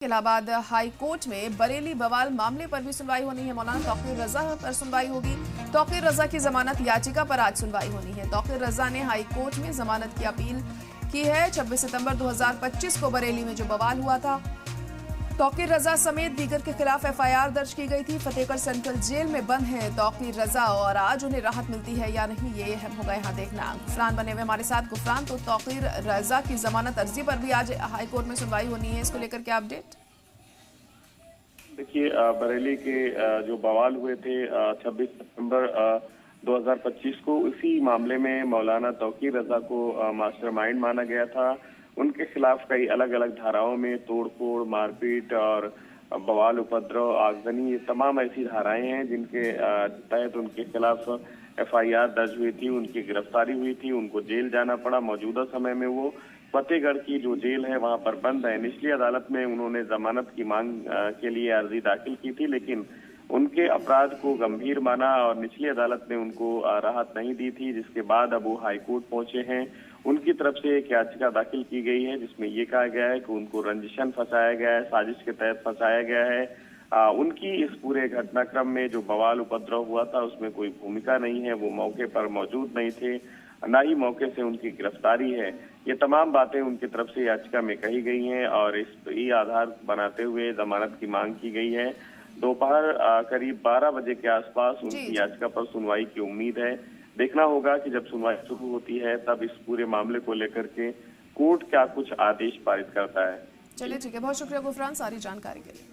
Allahabad high court में बरेली बवाल मामले पर भी सुनवाई होनी है। मौलाना तौकीर रजा पर सुनवाई होगी। तौकीर रजा की जमानत याचिका पर आज सुनवाई होनी है। तौकीर रजा ने हाई कोर्ट में जमानत की अपील की है। 26 सितंबर 2025 को बरेली में जो बवाल हुआ था, तौकीर रजा समेत दीगर के खिलाफ एफआईआर दर्ज की गई थी। फतेहगढ़ सेंट्रल जेल में बंद है तौकीर रजा और आज उन्हें राहत मिलती है या नहीं, ये अहम होगा यहाँ देखना। गुफरान बने हुए हमारे साथ। गुफरान, तो तौकीर रजा की जमानत अर्जी पर भी आज हाईकोर्ट में सुनवाई होनी है, इसको लेकर क्या अपडेट? देखिए, बरेली के जो बवाल हुए थे 26 सितंबर 2025 को, उसी मामले में मौलाना तौकीर रजा को मास्टरमाइंड माना गया था। उनके खिलाफ कई अलग अलग धाराओं में तोड़फोड़, मारपीट और बवाल, उपद्रव, आगजनी, ये तमाम ऐसी धाराएं हैं जिनके तहत उनके खिलाफ एफआईआर दर्ज हुई थी, उनकी गिरफ्तारी हुई थी, उनको जेल जाना पड़ा। मौजूदा समय में वो फतेहगढ़ की जो जेल है वहां पर बंद है। निचली अदालत में उन्होंने जमानत की मांग के लिए अर्जी दाखिल की थी, लेकिन उनके अपराध को गंभीर माना और निचली अदालत ने उनको राहत नहीं दी थी, जिसके बाद अब वो हाईकोर्ट पहुंचे हैं। उनकी तरफ से एक याचिका दाखिल की गई है जिसमें ये कहा गया है कि उनको रंजिशन फंसाया गया है, साजिश के तहत फंसाया गया है। उनकी इस पूरे घटनाक्रम में जो बवाल उपद्रव हुआ था उसमें कोई भूमिका नहीं है, वो मौके पर मौजूद नहीं थे, न ही मौके से उनकी गिरफ्तारी है। ये तमाम बातें उनकी तरफ से याचिका में कही गई हैं और इस ये आधार बनाते हुए जमानत की मांग की गई है। दोपहर करीब 12 बजे के आसपास उनकी याचिका पर सुनवाई की उम्मीद है। देखना होगा कि जब सुनवाई शुरू होती है तब इस पूरे मामले को लेकर के कोर्ट क्या कुछ आदेश पारित करता है। चलिए, ठीक है, बहुत शुक्रिया गुफरान सारी जानकारी के लिए।